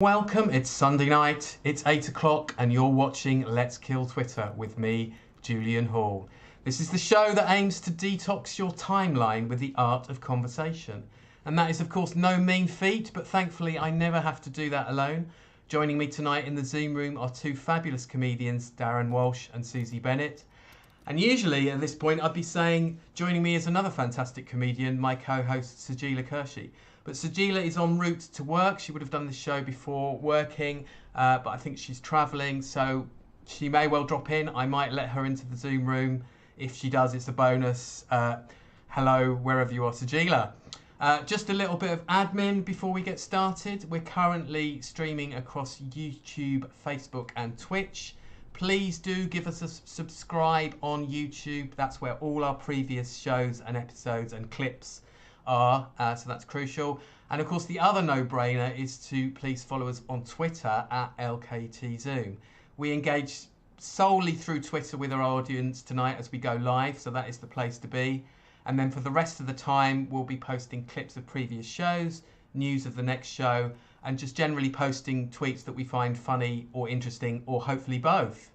Welcome, it's Sunday night, it's 8 o'clock and you're watching Let's Kill Twitter with me, Julian Hall. This is the show that aims to detox your timeline with the art of conversation. And that is of course no mean feat, but thankfully I never have to do that alone. Joining me tonight in the Zoom room are two fabulous comedians, Darren Walsh and Suzy Bennett. And usually at this point I'd be saying, joining me is another fantastic comedian, my co-host Sajila Kershi. But Sajila is en route to work. She would have done this show before working, but I think she's travelling, so she may well drop in. I might let her into the Zoom room. If she does, it's a bonus. Hello, wherever you are, Sajila. Just a little bit of admin before we get started. We're currently streaming across YouTube, Facebook and Twitch. Please do give us a subscribe on YouTube. That's where all our previous shows and episodes and clips are, so that's crucial. And of course the other no-brainer is to please follow us on Twitter at LKTZoom. We engage solely through Twitter with our audience tonight as we go live, so that is the place to be. And then for the rest of the time we'll be posting clips of previous shows, news of the next show, and just generally posting tweets that we find funny or interesting, or hopefully both.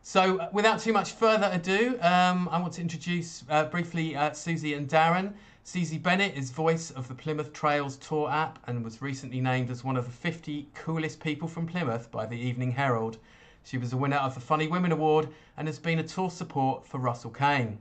So without too much further ado, I want to introduce briefly Suzy and Darren. Suzy Bennett is voice of the Plymouth Trails tour app and was recently named as one of the 50 coolest people from Plymouth by the Evening Herald. She was a winner of the Funny Women Award and has been a tour support for Russell Kane.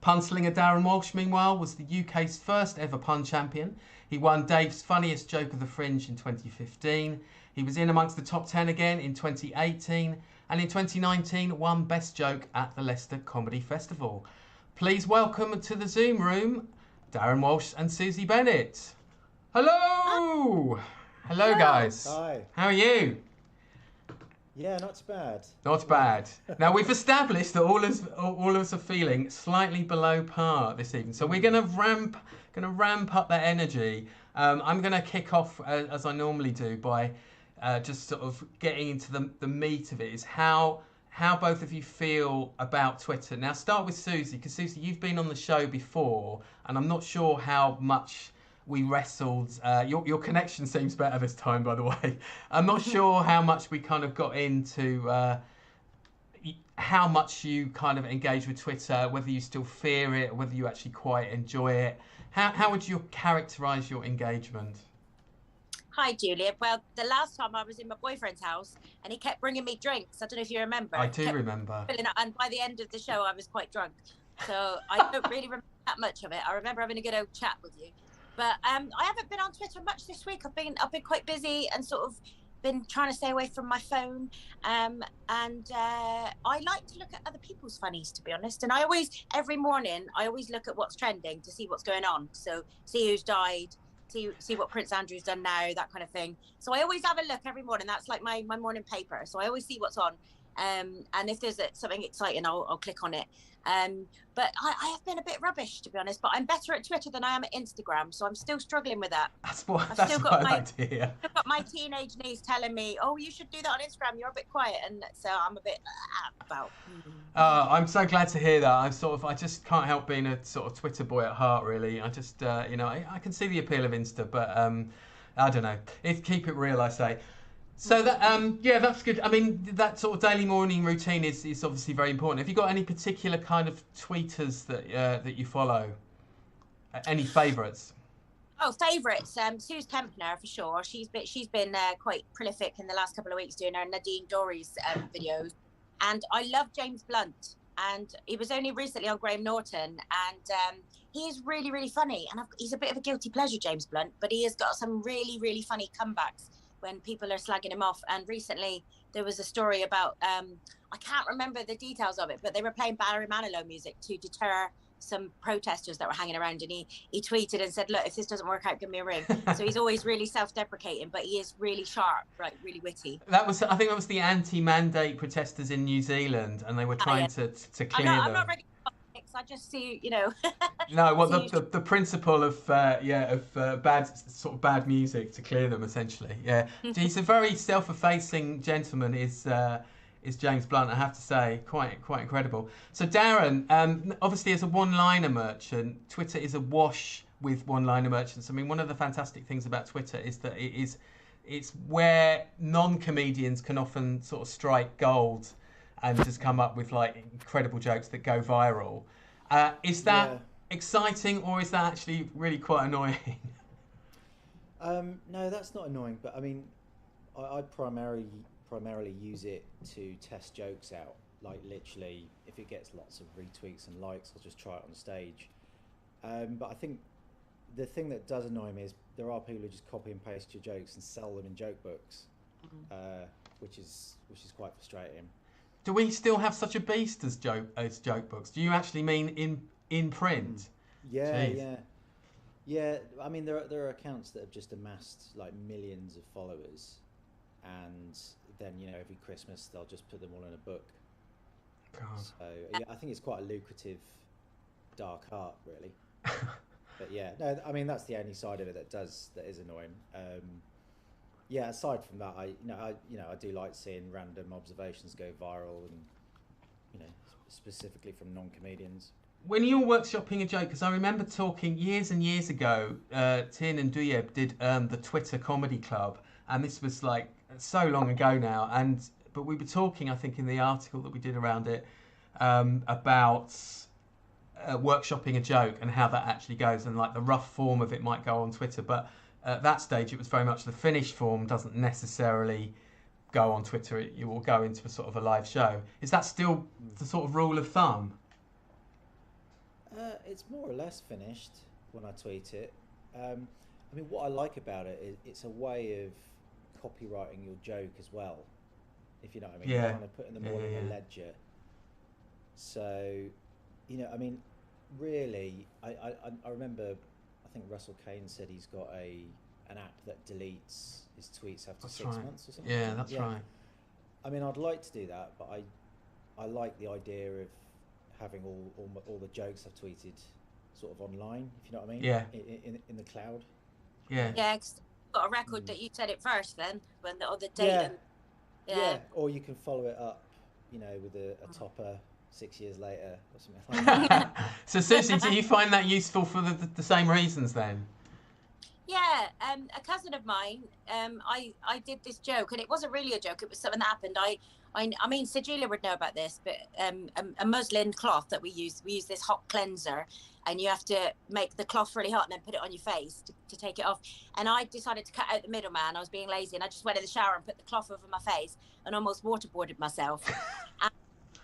Punslinger Darren Walsh, meanwhile, was the UK's first ever pun champion. He won Dave's Funniest Joke of the Fringe in 2015. He was in amongst the top 10 again in 2018, and in 2019 won Best Joke at the Leicester Comedy Festival. Please welcome to the Zoom room, Darren Walsh and Suzy Bennett. Hello! Hello, guys. Hi. How are you? Yeah, not bad. Not bad. Now we've established that all of us are feeling slightly below par this evening, so we're going to ramp up that energy. I'm going to kick off as I normally do by just sort of getting into the meat of it. Is how both of you feel about Twitter. Now start with Suzy, because Suzy, you've been on the show before, and I'm not sure how much we wrestled. Your connection seems better this time, by the way. I'm not sure how much we kind of got into how much you kind of engage with Twitter, whether you still fear it, whether you actually quite enjoy it. How would you characterise your engagement? Hi, Julian. Well, the last time I was in my boyfriend's house and he kept bringing me drinks. I don't know if you remember. I do remember. And by the end of the show, I was quite drunk. So I don't really remember that much of it. I remember having a good old chat with you. But I haven't been on Twitter much this week. I've been quite busy and sort of been trying to stay away from my phone. I like to look at other people's funnies, to be honest. And every morning, I always look at what's trending to see what's going on. So see who's died. See what Prince Andrew's done now, that kind of thing. So I always have a look every morning. That's like my morning paper. So I always see what's on. And if there's something exciting, I'll click on it. But I have been a bit rubbish, to be honest. But I'm better at Twitter than I am at Instagram. So I'm still struggling with that. That's what I like to hear. I've got my teenage niece telling me, oh, you should do that on Instagram. You're a bit quiet. And so I'm a bit about. I'm so glad to hear that. I just can't help being a sort of Twitter boy at heart, really. I just, I can see the appeal of Insta, but I don't know. Keep it real, I say. So that, that's good. I mean, that sort of daily morning routine is obviously very important. Have you got any particular kind of tweeters that you follow? Any favourites? Oh, favourites. Suze Kempner for sure. She's been quite prolific in the last couple of weeks doing her Nadine Dorries videos. And I love James Blunt, and he was only recently on Graham Norton, and he is really, really funny. And he's a bit of a guilty pleasure, James Blunt, but he has got some really, really funny comebacks when people are slagging him off. And recently there was a story about, I can't remember the details of it, but they were playing Barry Manilow music to deter some protesters that were hanging around, and he tweeted and said, look, if this doesn't work out, give me a ring. So he's always really self-deprecating, but he is really sharp, right, really witty. I think that was the anti-mandate protesters in New Zealand, and they were trying to clear them. I'm not ready for politics. I just see, No, well, the principle of bad music to clear them, essentially. Yeah, he's a very self-effacing gentleman. Is James Blunt, I have to say, quite incredible. So Darren, obviously as a one-liner merchant, Twitter is awash with one-liner merchants. I mean, one of the fantastic things about Twitter is that it is it's where non-comedians can often sort of strike gold and just come up with like incredible jokes that go viral. Is that exciting, or is that actually really quite annoying? No, that's not annoying, but I mean, I primarily use it to test jokes out. Like literally, if it gets lots of retweets and likes, I'll just try it on stage. But I think the thing that does annoy me is there are people who just copy and paste your jokes and sell them in joke books, which is quite frustrating. Do we still have such a beast as joke books? Do you actually mean in print? Yeah, Jeez. yeah. I mean, there are accounts that have just amassed like millions of followers, and then every Christmas they'll just put them all in a book. God. So yeah, I think it's quite a lucrative dark art, really. But yeah, no, I mean that's the only side of it that is annoying. Yeah, aside from that, I do like seeing random observations go viral, and specifically from non-comedians. When you're workshopping a joke, because I remember talking years and years ago, Tin and Duyeb did the Twitter Comedy Club, and this was like so long ago now, but we were talking, I think, in the article that we did around it, about workshopping a joke and how that actually goes, and like the rough form of it might go on Twitter, but at that stage it was very much the finished form doesn't necessarily go on Twitter. You will go into a sort of a live show. Is that still the sort of rule of thumb? It's more or less finished when I tweet it. I mean, what I like about it is it's a way of copywriting your joke as well, if you know what I mean. Yeah. You're kind of putting them all in a ledger. So, I mean, really, I remember, I think Russell Kane said he's got an app that deletes his tweets after 6 months or something. Yeah, that's right. I mean, I'd like to do that, but I like the idea of having all the jokes I've tweeted sort of online, if you know what I mean. Yeah. In the cloud. Yeah. Yeah, 'cause you've got a record that you said it first then, when the date. Yeah. And, Yeah. Or you can follow it up, with a topper 6 years later or something like that. So Suzy, do you find that useful for the same reasons then? Yeah, a cousin of mine, I did this joke, and it wasn't really a joke. It was something that happened. I mean, Julia would know about this, but a muslin cloth that we use this hot cleanser, and you have to make the cloth really hot and then put it on your face to take it off. And I decided to cut out the middleman. I was being lazy, and I just went in the shower and put the cloth over my face and almost waterboarded myself. And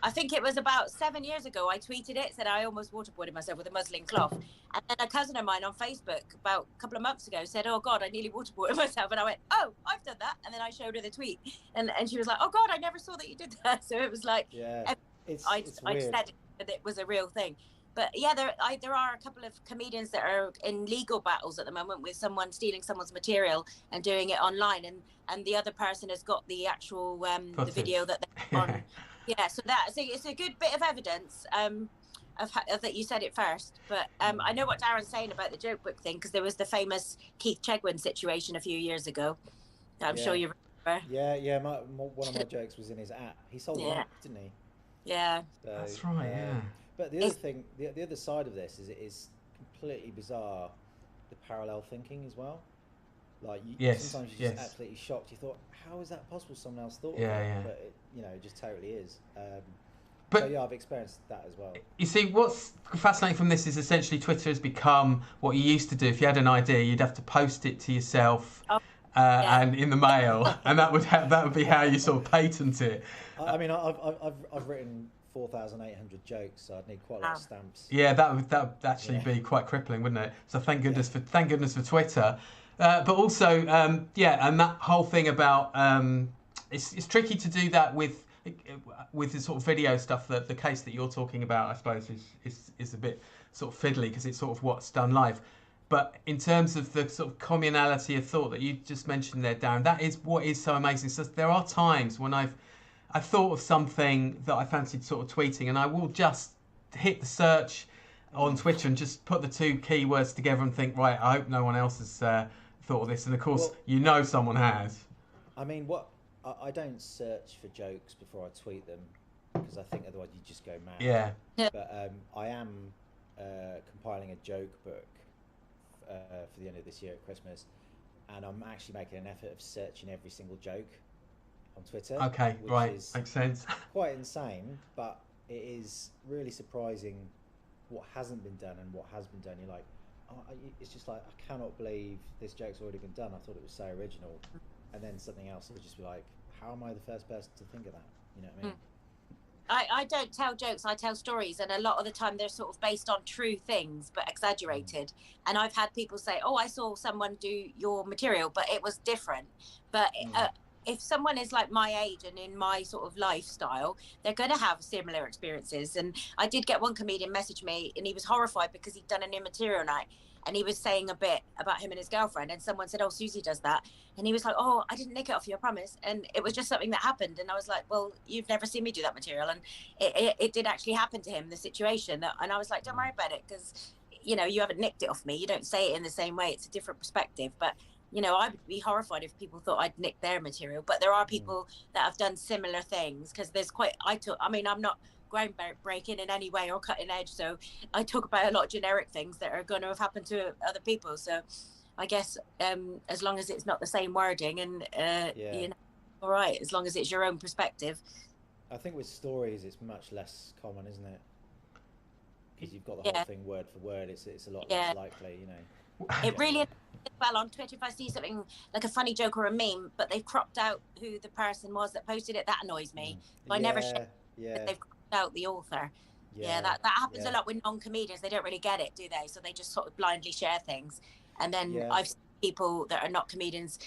I think it was about 7 years ago, I tweeted it, said I almost waterboarded myself with a muslin cloth. And then a cousin of mine on Facebook about a couple of months ago said, oh God, I nearly waterboarded myself. And I went, oh, I've done that. And then I showed her the tweet. And she was like, oh God, I never saw that you did that. So it was like, yeah, I said that it was a real thing. But yeah, there are a couple of comedians that are in legal battles at the moment with someone stealing someone's material and doing it online. And the other person has got the actual the video that they're on. Yeah, so it's a good bit of evidence of that you said it first. But I know what Darren's saying about the joke book thing, because there was the famous Keith Chegwin situation a few years ago. I'm sure you remember. Yeah. One of my jokes was in his app. He sold it up, didn't he? Yeah. So, that's right. Yeah. But the other thing, the other side of this is it is completely bizarre, the parallel thinking as well. Like sometimes you're just absolutely shocked. You thought, how is that possible? Someone else thought of it, but it just totally is. But so yeah, I've experienced that as well. You see, what's fascinating from this is essentially Twitter has become what you used to do. If you had an idea, you'd have to post it to yourself and in the mail, and that would be how you sort of patent it. I mean, I've written 4,800 jokes, so I'd need quite a lot of stamps. Yeah, that would actually be quite crippling, wouldn't it? So thank goodness for Twitter. But also, and that whole thing about it's tricky to do that with the sort of video stuff. That the case that you're talking about, I suppose, is a bit sort of fiddly because it's sort of what's done live. But in terms of the sort of communality of thought that you just mentioned there, Darren, that is what is so amazing. So there are times when I've thought of something that I fancied sort of tweeting, and I will just hit the search on Twitter and just put the two keywords together and think, right, I hope no one else has thought of this. And of course, someone has. I mean, I don't search for jokes before I tweet them, because I think otherwise you just go mad. Yeah. But I am compiling a joke book for the end of this year at Christmas, and I'm actually making an effort of searching every single joke on Twitter. Okay, which right, is makes sense. quite insane, but it is really surprising what hasn't been done and what has been done. You're like, it's just like, I cannot believe this joke's already been done. I thought it was so original, and then something else would just be like, how am I the first person to think of that? You know what I mean? I don't tell jokes, I tell stories, and a lot of the time they're sort of based on true things but exaggerated. And I've had people say, oh, I saw someone do your material but it was different. But if someone is like my age and in my sort of lifestyle, they're going to have similar experiences. And I did get one comedian message me, and he was horrified because he'd done a new material night, and he was saying a bit about him and his girlfriend, and someone said, oh, Suzy does that, and he was like, oh, I didn't nick it off you, I promise. And it was just something that happened, and I was like, well, you've never seen me do that material. And it did actually happen to him, the situation. And I was like, don't worry about it, because you know, you haven't nicked it off me, you don't say it in the same way, it's a different perspective. But you know, I would be horrified if people thought I'd nicked their material. But there are people that have done similar things, because there's quite, I mean, I'm not groundbreaking in any way or cutting edge, so I talk about a lot of generic things that are going to have happened to other people. So I guess as long as it's not the same wording, and you know, all right, as long as it's your own perspective. I think with stories it's much less common, isn't it? Because you've got the whole thing word for word. It's a lot less likely, you know. It really, well, on Twitter, if I see something like a funny joke or a meme, but they've cropped out who the person was that posted it, that annoys me. So I never share that they've cropped out the author. That happens a lot with non-comedians. They don't really get it, do they? So they just sort of blindly share things. And then I've seen people that are not comedians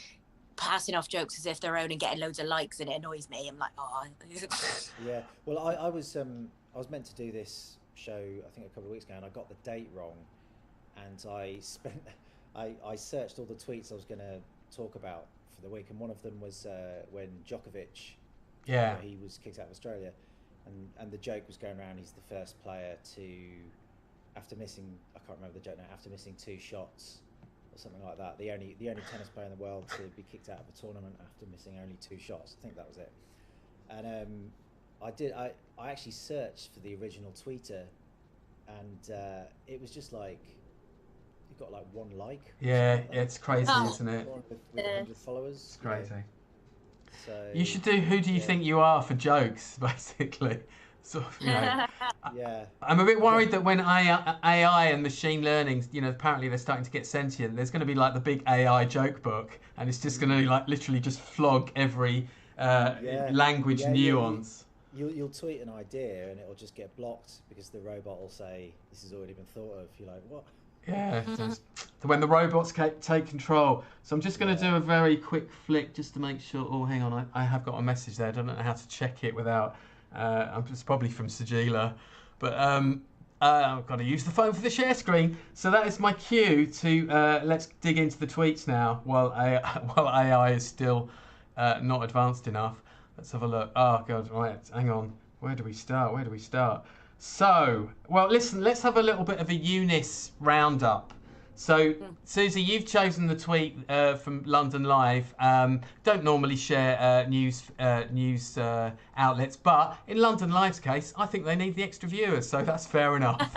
passing off jokes as if they're own and getting loads of likes, and it annoys me. I'm like, oh. Yeah. Well, I was meant to do this show, I think, a couple of weeks ago, and I got the date wrong, and I searched all the tweets I was going to talk about for the week, and one of them was when Djokovic, he was kicked out of Australia, and the joke was going around, he's the first player to, after missing, I can't remember the joke now, after missing 2 shots or something like that, the only tennis player in the world to be kicked out of a tournament after missing only 2 shots. I think that was it. And I actually searched for the original tweeter, and it was just like, you've got like 1 like. Yeah, it's crazy, isn't it? With 100 followers. It's crazy. So you should do Who Do You Think You Are for jokes, basically. Sort of, you know. I'm a bit worried that when AI and machine learning, you know, apparently they're starting to get sentient, there's going to be like the big AI joke book, and it's just going to like literally just flog every language nuance. You'll tweet an idea and it'll just get blocked because the robot will say, this has already been thought of. You're like, what? Yeah, just when the robots take control. So I'm just going to do a very quick flick just to make sure. Oh, hang on, I have got a message there. I don't know how to check it without. It's probably from Sajila, but I've got to use the phone for the share screen. So that is my cue to let's dig into the tweets now. While AI is still not advanced enough. Let's have a look. Oh God, right, hang on. Where do we start? So, well, listen, let's have a little bit of a Eunice roundup. So, Suzy, you've chosen the tweet from London Live. Don't normally share news outlets, but in London Live's case, I think they need the extra viewers, so that's fair enough.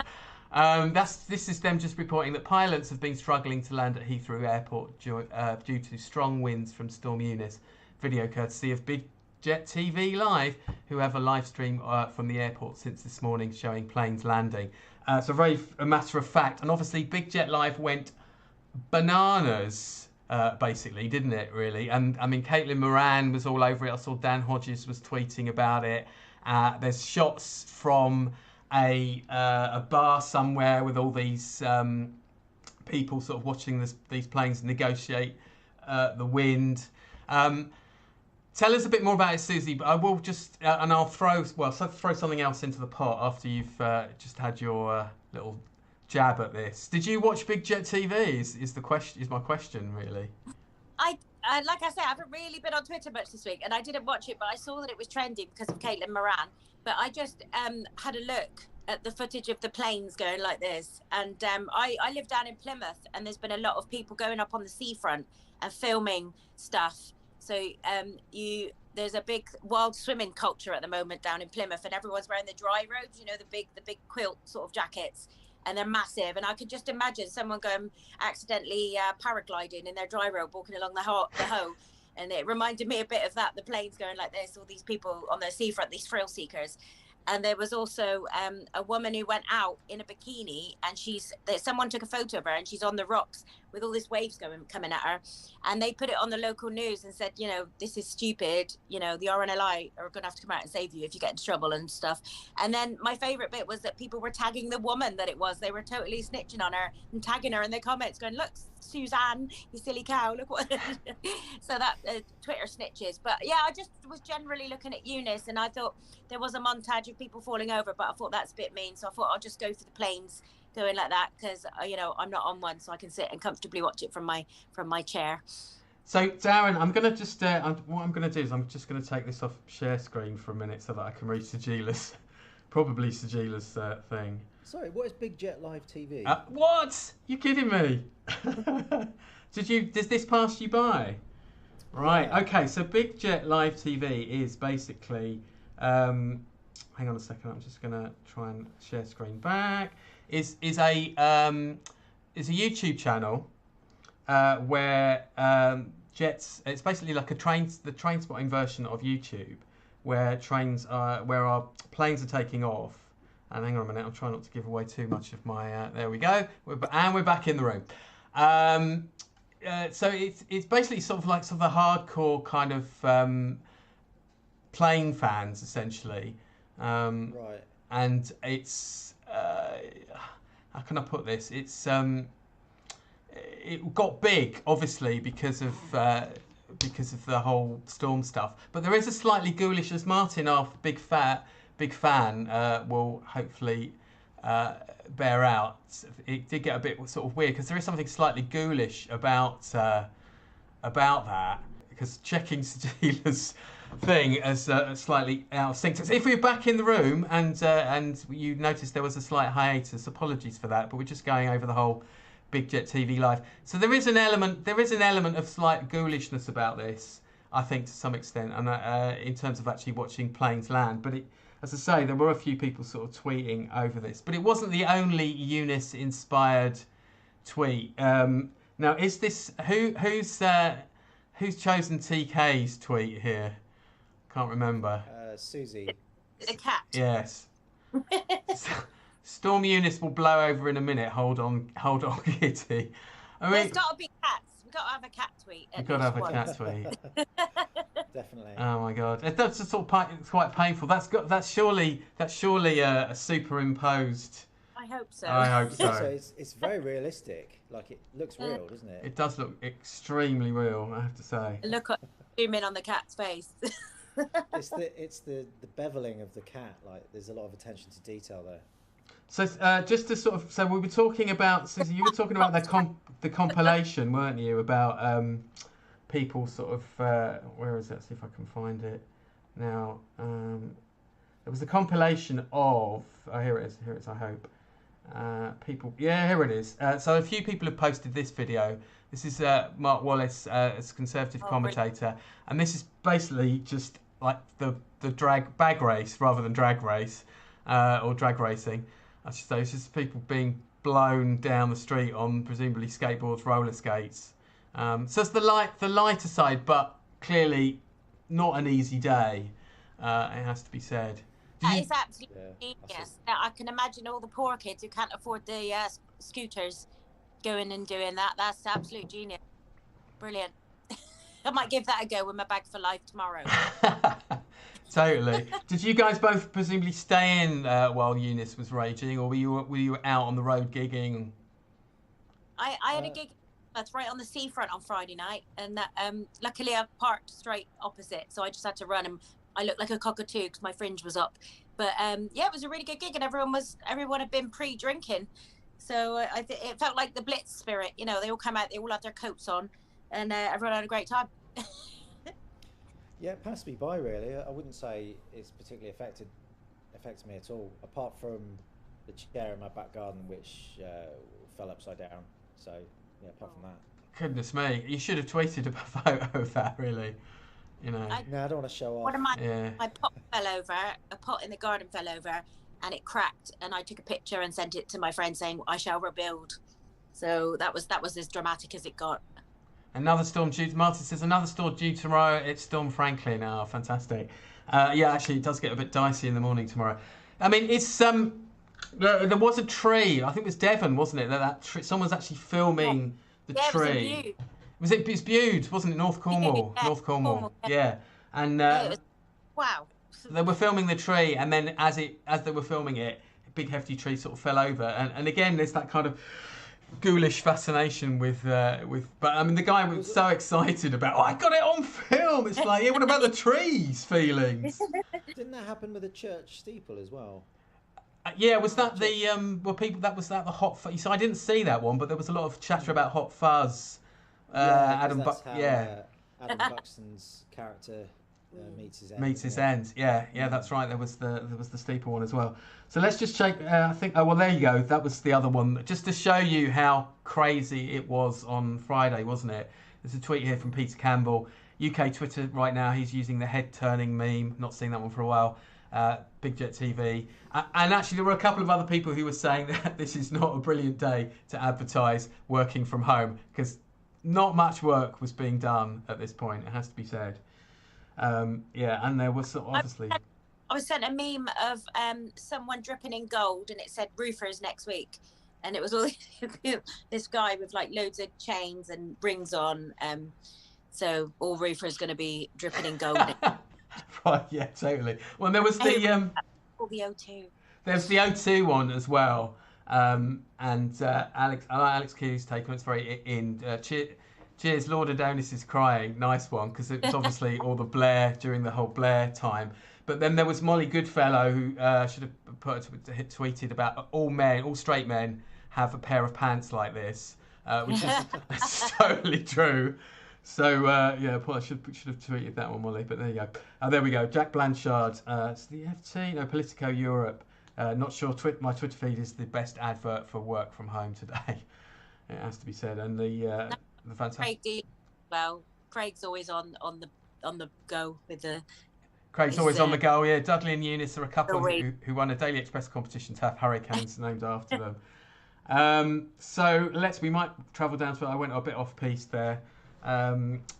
This is them just reporting that pilots have been struggling to land at Heathrow Airport due to strong winds from StormEunice. Video courtesy of Big Jet TV Live, who have a live stream from the airport since this morning showing planes landing. It's a matter of fact, and obviously Big Jet Live went bananas, basically, didn't it, really? And I mean, Caitlin Moran was all over it. I saw Dan Hodges was tweeting about it. There's shots from a bar somewhere with all these people sort of watching these planes negotiate the wind. Tell us a bit more about it, Suzy, but I will just, and I'll throw something else into the pot after you've just had your little jab at this. Did you watch Big Jet TV? Is my question, really? Like I said, I haven't really been on Twitter much this week, and I didn't watch it, but I saw that it was trending because of Caitlin Moran. But I just had a look at the footage of the planes going like this, and I live down in Plymouth, and there's been a lot of people going up on the seafront and filming stuff. So there's a big wild swimming culture at the moment down in Plymouth, and everyone's wearing the dry robes, you know, the big quilt sort of jackets. and they're massive. And I could just imagine someone going accidentally paragliding in their dry robe, walking along the Hoe. And it reminded me a bit of that, the planes going like this, all these people on the seafront, these thrill seekers. And there was also a woman who went out in a bikini, and someone took a photo of her, and she's on the rocks with all these waves coming at her. And they put it on the local news and said, this is stupid. The RNLI are going to have to come out and save you if you get into trouble and stuff. And then my favorite bit was that people were tagging the woman that it was. They were totally snitching on her and tagging her in the comments going, look, Suzanne, you silly cow, look what. So that Twitter snitches. But yeah, I just was generally looking at Eunice, and I thought there was a montage of people falling over, but I thought that's a bit mean. So I thought I'll just go for the planes going like that, because I'm not on one, so I can sit and comfortably watch it from my chair. So Darren, I'm gonna just what I'm gonna do is I'm just gonna take this off share screen for a minute so that I can read Sagila's thing. Sorry, what is Big Jet Live TV? What? You kidding me? Does this pass you by? Right. Yeah. Okay. So Big Jet Live TV is basically. Hang on a second. I'm just gonna try and share screen back. Is a YouTube channel where jets. It's basically like the train spotting version of YouTube, where our planes are taking off. And hang on a minute, I'm trying not to give away too much of my. There we go. We're back in the room. So it's basically sort of the hardcore kind of plane fans essentially. Right. And it's how can I put this? It's it got big obviously because of the whole Storm stuff. But there is a slightly ghoulish, as Martin, our big fan, will hopefully bear out. It did get a bit sort of weird because there is something slightly ghoulish about that. Because checking Sagila's thing as slightly out of sync. So if we're back in the room and you noticed there was a slight hiatus, apologies for that. But we're just going over the whole Big Jet TV Live. So there is an element of slight ghoulishness about this, I think, to some extent, and in terms of actually watching planes land. But as I say, there were a few people sort of tweeting over this, but it wasn't the only Eunice-inspired tweet. Now, is this who's chosen TK's tweet here? Can't remember. Suzy. The cat. Yes. StormEunice will blow over in a minute. Hold on, Kitty. There's got to be cats. We've got to have a cat tweet. We've got to have a cat tweet. Definitely. Oh my God, that's just sort of it's quite painful. That's surely a superimposed. I hope so. I hope so. So it's very realistic. Like, it looks real, doesn't it? It does look extremely real, I have to say. Zoom in on the cat's face. It's the beveling of the cat. Like, there's a lot of attention to detail there. So just to sort of, so we were talking about, Suzy, you were talking about the compilation, weren't you? About people sort of, where is that? See if I can find it now. It was the compilation of, here it is, I hope. People, yeah, here it is. So a few people have posted this video. This is Mark Wallace as Conservative commentator, and this is basically just like the bag race rather than drag race or drag racing. I should say it's just people being blown down the street on presumably skateboards, roller skates. So it's the lighter side, but clearly not an easy day. It has to be said. That is absolutely genius. Now, I can imagine all the poor kids who can't afford the scooters going and doing that. That's absolute genius. Brilliant. I might give that a go with my bag for life tomorrow. Totally. Did you guys both presumably stay in while Eunice was raging, or were you out on the road gigging? I had a gig that's right on the seafront on Friday night, and luckily I parked straight opposite, so I just had to run, and I looked like a cockatoo because my fringe was up. But yeah, it was a really good gig, and everyone had been pre-drinking, so it felt like the Blitz spirit. You know, they all come out, they all had their coats on, and everyone had a great time. Yeah, it passed me by really. I wouldn't say it's particularly affected me at all, apart from the chair in my back garden which fell upside down. So yeah, apart from that. Goodness me, you should have tweeted a photo of that, really. You know. No, I don't want to show off. My pot fell over. A pot in the garden fell over, and it cracked, and I took a picture and sent it to my friend saying, I shall rebuild. So that was as dramatic as it got. Another storm due. Martin says another storm due tomorrow. It's Storm Franklin. Oh, fantastic. Yeah, actually, it does get a bit dicey in the morning tomorrow. I mean, it's there was a tree. I think it was Devon, wasn't it? That tree. Someone's actually filming the tree. It's Bude, wasn't it? North Cornwall. Yeah, North Cornwall. yeah. And wow. they were filming the tree, and then as they were filming it, a big hefty tree sort of fell over. And again, there's that kind of ghoulish fascination with but I mean the guy was so excited about, oh, I got it on film. It's like, yeah, what about the trees feelings? Didn't that happen with the church steeple as well? Yeah, was that the were people that was that the Hot Fuzz? So I didn't see that one, but there was a lot of chatter about Hot Fuzz. Adam Buxton's character meets his end. Meets his end. Yeah, that's right. There was the steeple one as well. So let's just check. I think. Oh well, there you go. That was the other one. Just to show you how crazy it was on Friday, wasn't it? There's a tweet here from Peter Campbell. UK Twitter right now. He's using the head turning meme. Not seen that one for a while. Big Jet TV. And actually, there were a couple of other people who were saying that this is not a brilliant day to advertise working from home, because not much work was being done at this point. It has to be said. And there was obviously. I was sent a meme of someone dripping in gold, and it said roofers next week, and it was all this guy with like loads of chains and rings on. So all roofers going to be dripping in gold. Right, yeah, totally. Well, there was the O2. There's the O2 one as well. And Alex, I like Alex Keely's take on it. It's very cheers, Lord Adonis is crying. Nice one, because it was obviously all the Blair during the whole Blair time. But then there was Molly Goodfellow, who should have tweeted about all straight men have a pair of pants like this, which is totally true. So I should have tweeted that one, Molly. But there you go. There we go. Jack Blanchard. It's the FT, no, Politico Europe. Not sure. My Twitter feed is the best advert for work from home today. It has to be said. And the fantastic. Craig's always on the go with the. Craig's always on the go. Yeah, Dudley and Eunice are a couple who won a Daily Express competition to have hurricanes named after them. So we might travel down to. I went a bit off piste there.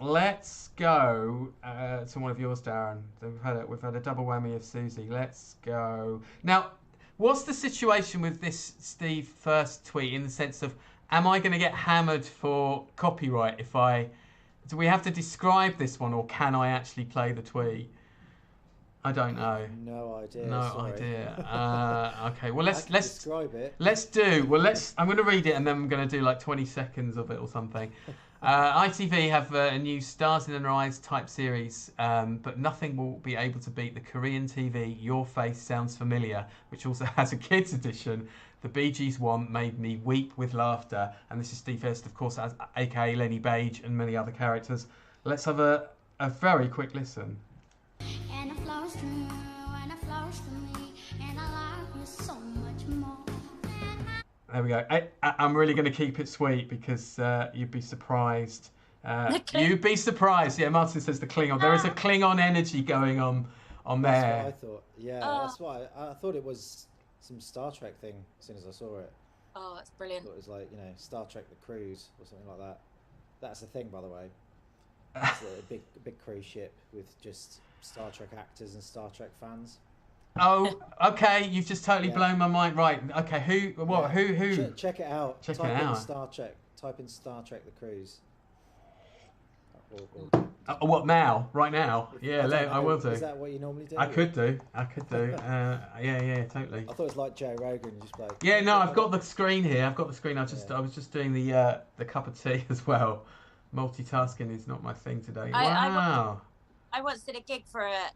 Let's go to one of yours, Darren. We've had a double whammy of Suzy. Let's go now. What's the situation with this Steve Furst tweet, in the sense of, am I going to get hammered for copyright if do we have to describe this one, or can I actually play the tweet? I don't know. No idea. Okay. Well, let's describe it. I'm going to read it, and then I'm going to do like 20 seconds of it or something. ITV have a new Stars in Their Eyes type series, but nothing will be able to beat the Korean TV Your Face Sounds Familiar, which also has a kids edition. The Bee Gees one made me weep with laughter, and this is Steve Furst, of course, aka Lenny Beige, and many other characters. Let's have a very quick listen. And it flows through, and it flows through me, and I love you so much more. There we go. I'm really going to keep it sweet, because you'd be surprised. You'd be surprised. Yeah, Martin says the Klingon. There is a Klingon energy going on there. That's what I thought. Yeah, that's why I thought it was some Star Trek thing as soon as I saw it. Oh, that's brilliant. I thought it was like, Star Trek the Cruise or something like that. That's the thing, by the way. It's a big cruise ship with just Star Trek actors and Star Trek fans. Oh, okay. You've just totally blown my mind. Right. Okay. Who? Check it out. Type in Star Trek the Cruise. What now? Right now? Yeah, I will do. Is that what you normally do? I could do. Yeah, totally. I thought it was like Joe Rogan, just like. Yeah, no, I've got the screen here. I was just doing the cup of tea as well. Multitasking is not my thing today. Wow. I once did a gig for a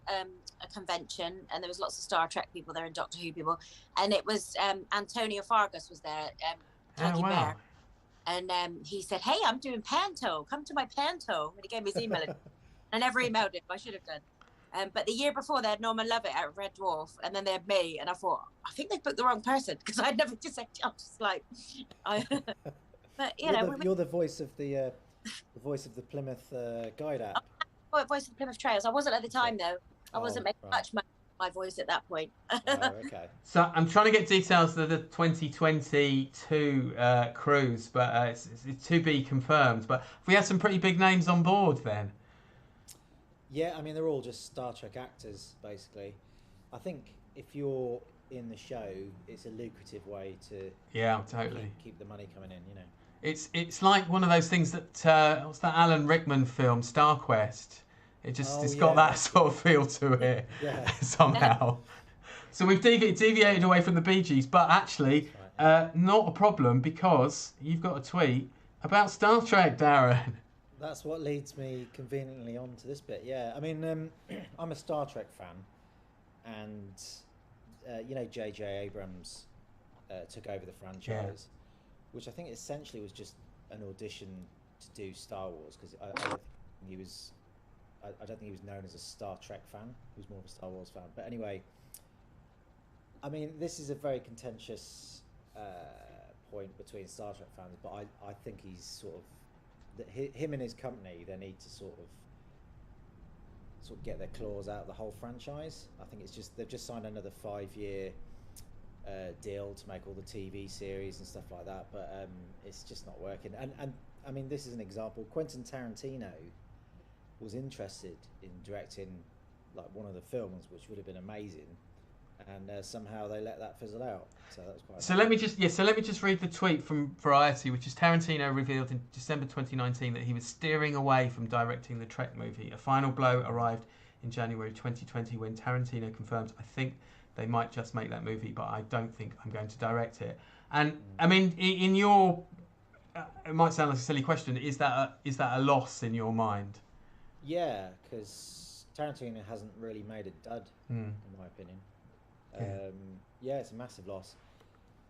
convention, and there was lots of Star Trek people there and Doctor Who people, and it was Antonio Fargas was there, Tuggy Bear, and he said, "Hey, I'm doing Panto. Come to my Panto." And he gave me his email. I never emailed him. I should have done. But the year before, they had Norman Lovett out of Red Dwarf, and then they had me, and I thought, I think they've booked the wrong person, because I'd never just said, I'm just like, but you're the voice of the voice of the Plymouth Guide app. Voice of the Plymouth Trails. I wasn't at the time though. I wasn't making much money my voice at that point. Oh, okay. So I'm trying to get details of the 2022 cruise, but it's to be confirmed. But we had some pretty big names on board then. Yeah, I mean, they're all just Star Trek actors, basically. I think if you're in the show, it's a lucrative way to totally keep the money coming in, you know. It's like one of those things that what's that Alan Rickman film, Star Quest? It's got that sort of feel to it somehow. So we've deviated away from the Bee Gees, but actually not a problem because you've got a tweet about Star Trek, Darren. That's what leads me conveniently on to this bit. Yeah, I mean, I'm a Star Trek fan, and you know, J.J. Abrams took over the franchise, which I think essentially was just an audition to do Star Wars, because I don't think he was known as a Star Trek fan. He was more of a Star Wars fan. But anyway, I mean, this is a very contentious point between Star Trek fans, but I think he's sort of him and his company, they need to sort of get their claws out of the whole franchise. I think it's just they've just signed another 5-year deal to make all the TV series and stuff like that, but it's just not working. And I mean, this is an example. Quentin Tarantino was interested in directing like one of the films, which would have been amazing, and somehow they let that fizzle out. So that's quite. So let me just read the tweet from Variety, which is Tarantino revealed in December 2019 that he was steering away from directing the Trek movie. A final blow arrived in January 2020 when Tarantino confirmed, "I think they might just make that movie, but I don't think I'm going to direct it." And I mean, in your, it might sound like a silly question. Is that a loss in your mind? Yeah, because Tarantino hasn't really made a dud, in my opinion. Yeah, it's a massive loss.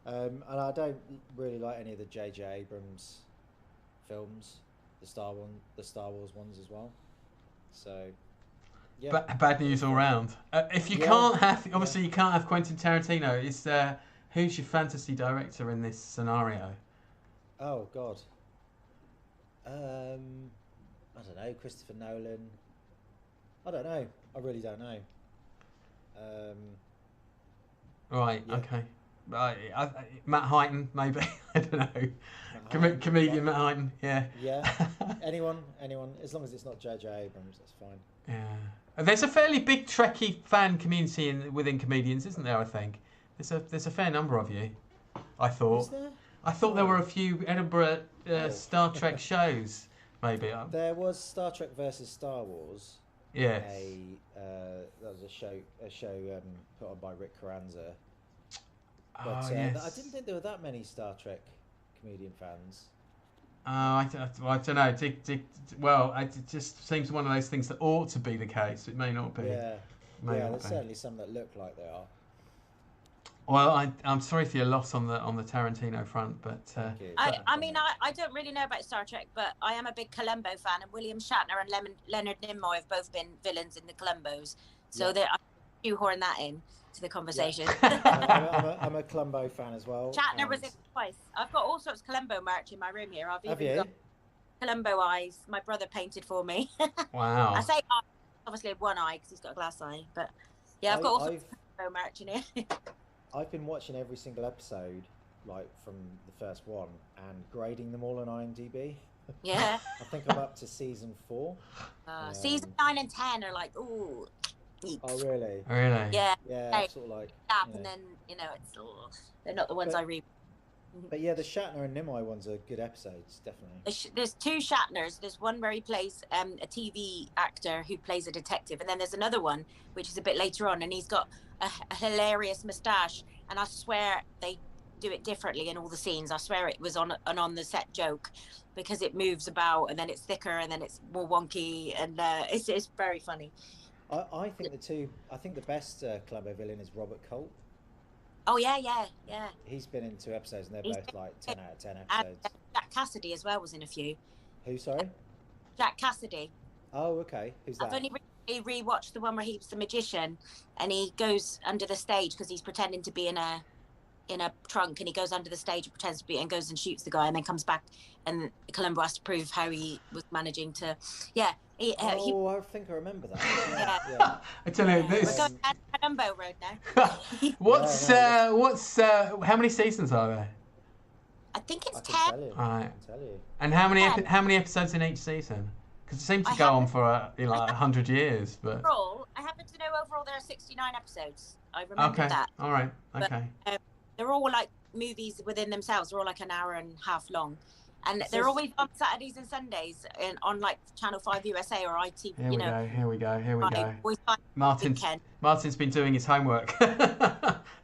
And I don't really like any of the J.J. Abrams films, the Star Wars ones as well. So, yeah. Bad news all round. If you can't have, obviously you can't have Quentin Tarantino. Who's your fantasy director in this scenario? Oh God. I don't know, Christopher Nolan. I don't know. I really don't know. Right. Yeah. Okay. Matt Heighton, maybe. I don't know. Comedian Matt Heighton. Yeah. Yeah. Anyone. As long as it's not J.J. Abrams, that's fine. Yeah. There's a fairly big Trekkie fan community within comedians, isn't there? I think there's a fair number of you. I thought. Is there? I thought there were a few Edinburgh Star Trek shows. Maybe. There was Star Trek versus Star Wars. Yes. That was a show put on by Rick Carranza. But I didn't think there were that many Star Trek comedian fans. I don't know. It just seems one of those things that ought to be the case. It may not be. Yeah. There's certainly some that look like they are. Well, I'm sorry for your loss on the Tarantino front, but I mean, I don't really know about Star Trek, but I am a big Colombo fan, and William Shatner and Leonard Nimoy have both been villains in the Colombos, so I'm shoehorn that in to the conversation. Yeah. I'm a Colombo fan as well. Shatner was in twice. I've got all sorts of Colombo merch in my room here. I've even got Colombo eyes. My brother painted for me. Wow. I say eyes, obviously one eye because he's got a glass eye, but yeah, I've got all sorts of Colombo merch in here. I've been watching every single episode, like from the first one, and grading them all on IMDb. Yeah. I think I'm up to season 4. Season 9 and 10 are like, ooh. Oh really? Really? Yeah. Yeah. Sort of like. And then it's they're not the ones I read. But yeah, the Shatner and Nimoy ones are good episodes, definitely. There's 2 Shatners. There's one where he plays a TV actor who plays a detective, and then there's another one which is a bit later on, and he's got a hilarious moustache, and I swear they do it differently in all the scenes. I swear it was on the set joke, because it moves about, and then it's thicker, and then it's more wonky, and it's very funny. I think the best Colombo villain is Robert Colt. Oh yeah. He's been in 2 episodes, and they're both like 10 out of 10 episodes. And Jack Cassidy as well was in a few. Who, sorry? Jack Cassidy. Oh, okay. Who's that? I've only rewatched the one where he's the magician, and he goes under the stage because he's pretending to be in a in a trunk, and he goes under the stage and pretends to be, and goes and shoots the guy, and then comes back, and Colombo has to prove how he was managing to, I think I remember that. Yeah. I tell you, we're this. going down Colombo Road now. what's how many seasons are there? I think it's I can 10. tell you. Right. I can tell you. And how many episodes in each season? Because it seems to go on for 100 years, but. Overall, I happen to know overall there are 69 episodes. I remember that. All right. Okay. But, they're all like movies within themselves. They're all like an hour and a half long, and they're always on Saturdays and Sundays on like Channel 5 USA or IT. Here we go. Always Martin's been doing his homework.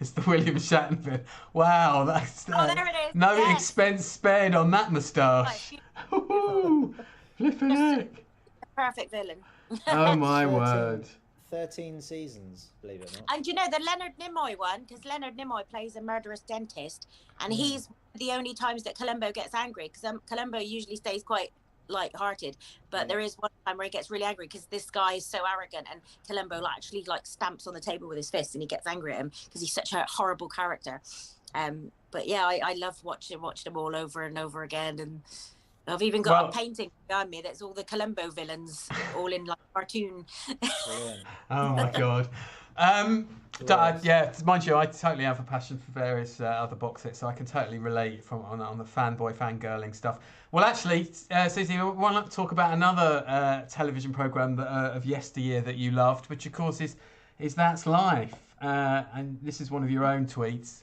It's the William Shatner bit. Wow, that's there it is. no expense spared on that moustache. Flipping heck. Perfect villain. Oh my word. 13 seasons, believe it or not. And you know the Leonard Nimoy one, because Leonard Nimoy plays a murderous dentist, and he's the only times that Colombo gets angry, because Colombo usually stays quite light-hearted, but there is one time where he gets really angry because this guy is so arrogant, and Colombo actually stamps on the table with his fist, and he gets angry at him because he's such a horrible character. But yeah, I love watching them all over and over again, and I've even got a painting behind me that's all the Colombo villains, all in cartoon. Oh my god. Mind you, I totally have a passion for various other box sets, so I can totally relate on the fangirling stuff. Well, actually, Suzy, I want to talk about another television program of yesteryear that you loved, which of course is That's Life, and this is one of your own tweets.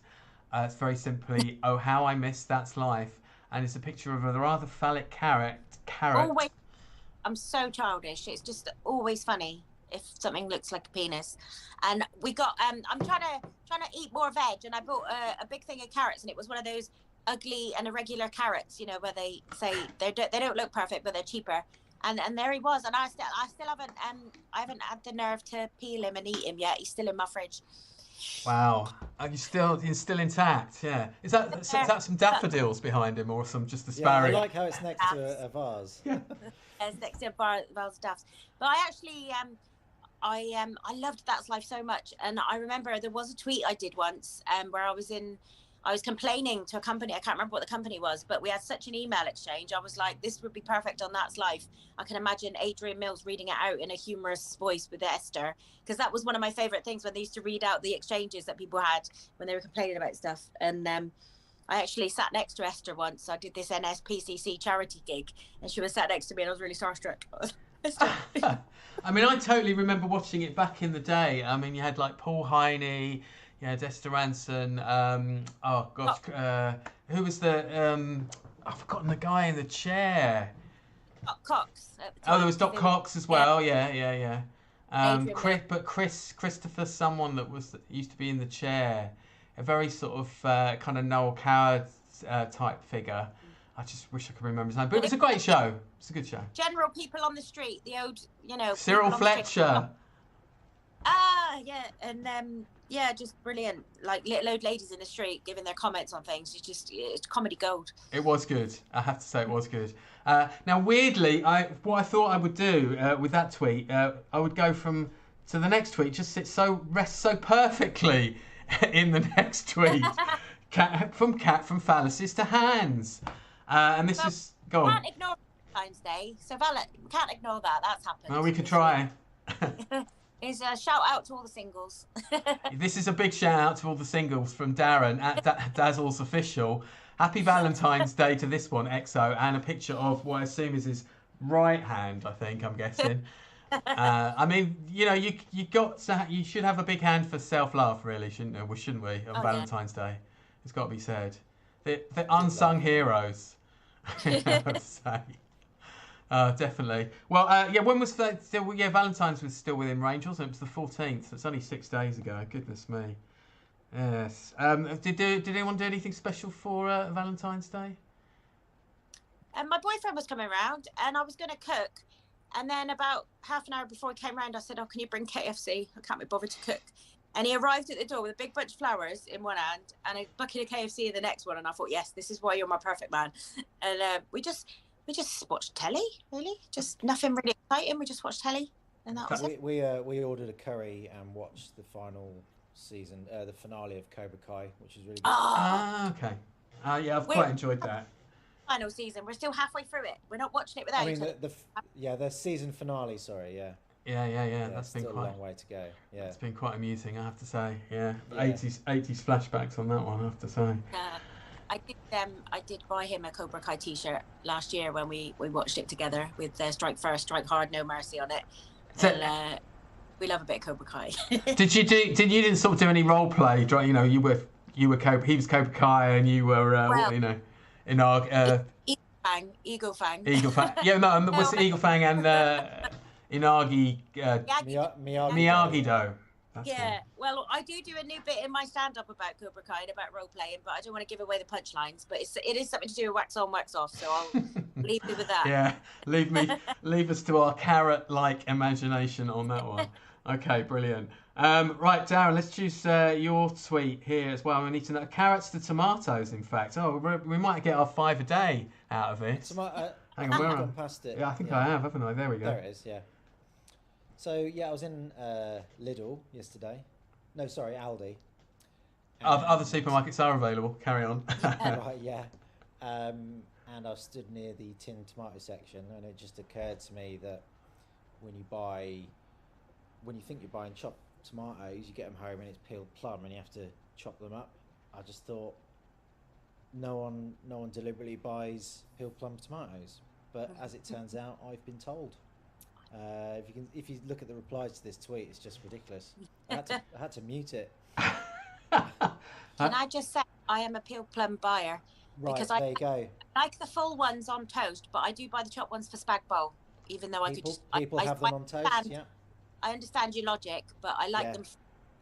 It's very simply, "Oh, how I miss That's Life." And it's a picture of a rather phallic carrot. Always, I'm so childish. It's just always funny if something looks like a penis. And we got. I'm trying to eat more veg, and I bought a big thing of carrots, and it was one of those ugly and irregular carrots, where they say they don't look perfect, but they're cheaper. And there he was, and I still haven't had the nerve to peel him and eat him yet. He's still in my fridge. Wow, you're still intact, yeah. Is that some daffodils behind him, or just asparagus? Yeah, I like how it's next to a vase. It's next to a vase of daffs. But I actually, I loved That's Life so much, and I remember there was a tweet I did once, where I was complaining to a company. I can't remember what the company was, but we had such an email exchange. I was like, this would be perfect on That's Life. I can imagine Adrian Mills reading it out in a humorous voice with Esther, because that was one of my favorite things when they used to read out the exchanges that people had when they were complaining about stuff. And I actually sat next to Esther once. I did this NSPCC charity gig, and she was sat next to me, and I was really starstruck. I mean, I totally remember watching it back in the day. I mean, you had Paul Heine. Yeah, Esther Ranson. Who was the? I've forgotten the guy in the chair. Doc Cox. There was Doc Cox as well. Yeah. Christopher, someone that used to be in the chair, a very sort of kind of Noel Coward type figure. I just wish I could remember his name, but it was a great show. It's a good show. General people on the street, the old, Cyril Fletcher. Yeah, and just brilliant. Little old ladies in the street giving their comments on things. It's comedy gold. It was good. I have to say, it was good. Now, weirdly, what I thought I would do with that tweet, I would go to the next tweet. Just rests so perfectly in the next tweet. Cat from phalluses to hands, and this is go on. Can't ignore Valentine's Day, so can't ignore that. That's happened. Well, we could try. Is a shout out to all the singles. This is a big shout out to all the singles from Darren at Dazzle's Official. Happy Valentine's Day to this one, EXO, and a picture of what I assume is his right hand. I'm guessing. I mean, you should have a big hand for self-love, really, shouldn't we? On Valentine's Day, it's got to be said. The unsung heroes. I'd say. Definitely. Well, when was that? Valentine's was still within range, wasn't it? It was the 14th. So it's only 6 days ago. Goodness me. Yes. Did anyone do anything special for Valentine's Day? My boyfriend was coming round, and I was going to cook. And then about half an hour before he came round, I said, "Oh, can you bring KFC? I can't be bothered to cook." And he arrived at the door with a big bunch of flowers in one hand and a bucket of KFC in the next one. And I thought, yes, this is why you're my perfect man. And we just watched telly, really. Just nothing really exciting. We just watched telly, and that was it. We ordered a curry and watched the final season, the finale of Cobra Kai, which is really good. Ah, okay. Yeah, I've quite enjoyed that. Final season. We're still halfway through it. We're not watching it without each other. The season finale. Sorry, yeah. Yeah. That's been still quite a long way to go. Yeah, it's been quite amusing, I have to say. Yeah, 80s flashbacks on that one, I have to say. I did buy him a Cobra Kai T-shirt last year when we watched it together with Strike First, Strike Hard, No Mercy on it. And, we love a bit of Cobra Kai. Did you didn't sort of do any role play? You know, he was Cobra Kai and you were you know, in our Eagle Fang. Yeah, no, was it Eagle Fang and Inagi Miyagi-Do. Yeah, well, I do a new bit in my stand-up about Cobra Kai and about role-playing, but I don't want to give away the punchlines. But it is something to do with wax on, wax off, so I'll leave you with that. Yeah, leave us to our carrot-like imagination on that one. Okay, brilliant. Right, Darren, let's choose your tweet here as well. We need to know carrots to tomatoes, in fact. Oh, we might get our 5 a day out of it. Hang on, I've gone past it. Yeah, I think I have, haven't I? There we go. There it is, yeah. So, yeah, I was in Lidl yesterday. No, sorry, Aldi. Other supermarkets are available. Carry on. Right, yeah. And I stood near the tinned tomato section, and it just occurred to me that when you think you're buying chopped tomatoes, you get them home and it's peeled plum, and you have to chop them up. I just thought, no one deliberately buys peeled plum tomatoes, but as it turns out, I've been told. If you look at the replies to this tweet, it's just ridiculous. I had to mute it. Can I just say I am a peeled plum buyer? Right, because there you go. I like the full ones on toast, but I do buy the chopped ones for spag bowl, even though people have them on toast. Yeah. I understand your logic, but I like them for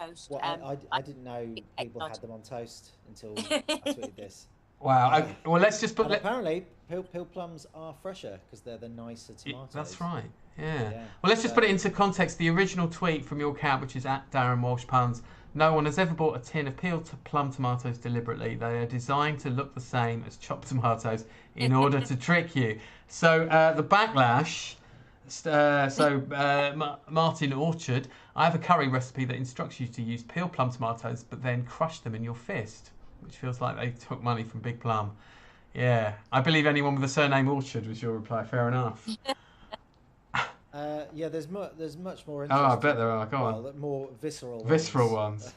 toast. Well, I didn't know people had them on toast until I tweeted this. Wow. Well, let's just put. Apparently, peeled plums are fresher because they're the nicer tomatoes. That's right. Yeah. Well, let's just put it into context. The original tweet from your account, which is at Darren Walsh Puns. No one has ever bought a tin of peeled plum tomatoes deliberately. They are designed to look the same as chopped tomatoes in order to trick you. So the backlash. Martin Orchard, I have a curry recipe that instructs you to use peeled plum tomatoes, but then crush them in your fist, which feels like they took money from Big Plum. Yeah, I believe anyone with the surname Orchard was your reply. Fair enough. Yeah, there's much more. Oh, I bet there are. Go on. More visceral. Visceral ones.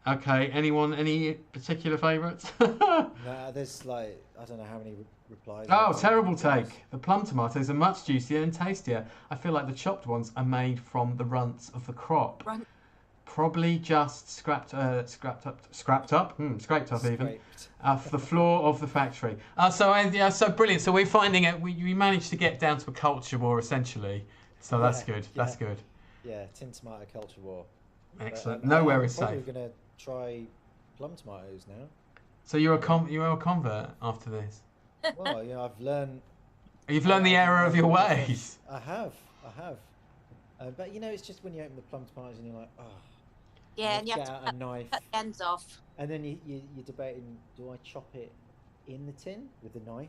Okay. Any particular favourites? Nah, there's I don't know how many replies. Oh, terrible take. The plum tomatoes are much juicier and tastier. I feel like the chopped ones are made from the runts of the crop. Probably just scraped up even off the floor of the factory. So brilliant. So we're finding it. We managed to get down to a culture war essentially. So that's good. Yeah. That's good. Yeah, tin tomato culture war. Excellent. Nowhere is safe. We're gonna try plum tomatoes now. So you're a convert after this. Well, yeah, I've learned. You've learned the error of your ways. I have. But it's just when you open the plum tomatoes and you're like, oh. Yeah, and you have get to out a knife. cut the ends off. And then you're debating, do I chop it in the tin with the knife,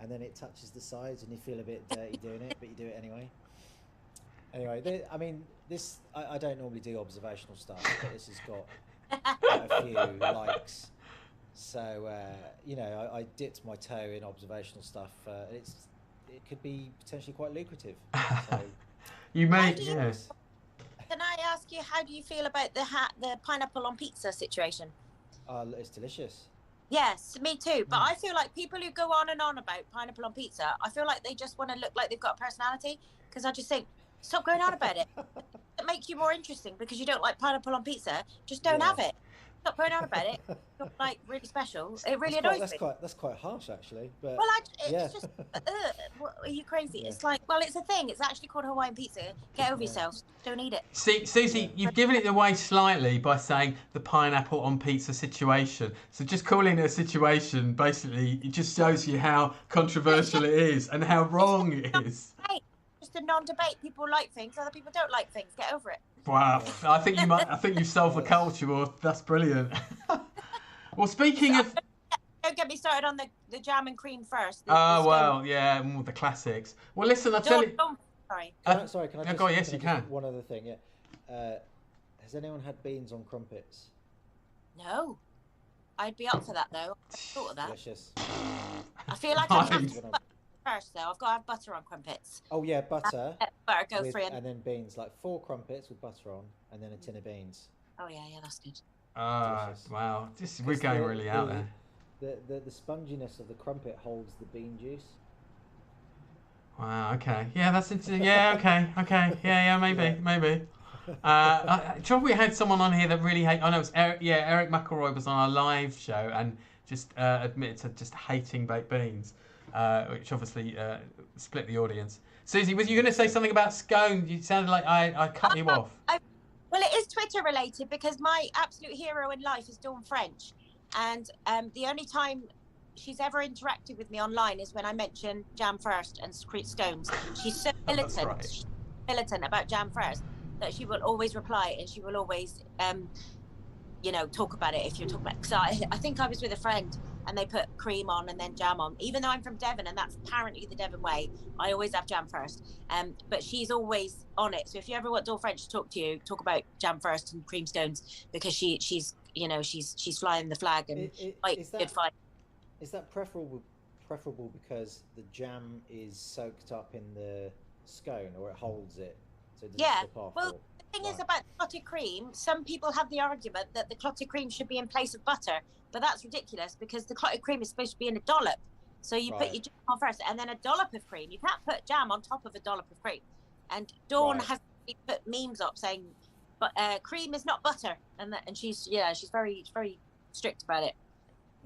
and then it touches the sides, and you feel a bit dirty doing it, but you do it anyway. Anyway, I don't normally do observational stuff, but this has got quite a few likes. So I dipped my toe in observational stuff. It could be potentially quite lucrative. So, you may. Yes. Can I ask you, how do you feel about the pineapple on pizza situation? It's delicious. Yes, me too. But I feel like people who go on and on about pineapple on pizza, I feel like they just want to look like they've got a personality. Because I just think, stop going on about it. It makes you more interesting because you don't like pineapple on pizza. Just don't have it. Stop going on about it. It's not like really special. It really annoys me. That's quite harsh, actually. But well, it's just, are you crazy? It's like, well, it's a thing. It's actually called Hawaiian pizza. Get over yourself. Don't eat it. See, Suzy, you've given it away slightly by saying the pineapple on pizza situation. So just calling it a situation, basically, it just shows you how controversial it is and how wrong it is. Just a non-debate. People like things. Other people don't like things. Get over it. Wow, I think you've solved the culture war. That's brilliant. Well, speaking of, don't get me started on the jam and cream first. The classics. Well, listen, I'll tell you. Sorry. Can I go on, yes, you can. One other thing, yeah. Has anyone had beans on crumpets? No, I'd be up for that though. I thought of that. Delicious. I feel like I'd have Nice. to first though. I've got to have butter on crumpets. Oh yeah, butter. Let butter go with, free. and then beans, like 4 crumpets with butter on, and then a tin of beans. Oh yeah, that's good. Delicious. Wow. We're going really out there. The sponginess of the crumpet holds the bean juice. Wow. Okay. Yeah, that's interesting. Yeah. Okay. Yeah. Maybe. Trouble we had someone on here that really hate. Oh no, it's Eric. Yeah, Eric McElroy was on our live show and just admitted to just hating baked beans, which obviously split the audience. Suzy, was you going to say something about scone? You sounded like I cut you off. Well, it is Twitter related because my absolute hero in life is Dawn French, and the only time she's ever interacted with me online is when I mention Jam Furst and scones. She's so militant, right. militant about Jam Furst that she will always reply and she will always, talk about it if you're talking about. So I think I was with a friend and they put cream on and then jam on. Even though I'm from Devon and that's apparently the Devon way, I always have jam first. But she's always on it. So if you ever want Dawn French to talk to you, talk about jam first and cream stones because she's flying the flag and good fight. Is that preferable because the jam is soaked up in the scone or it holds it so it doesn't slip off? Well, the thing is about clotted cream, some people have the argument that the clotted cream should be in place of butter, but that's ridiculous because the clotted cream is supposed to be in a dollop. So you put your jam on first and then a dollop of cream. You can't put jam on top of a dollop of cream. And Dawn has put memes up saying, but cream is not butter, and she's very strict about it.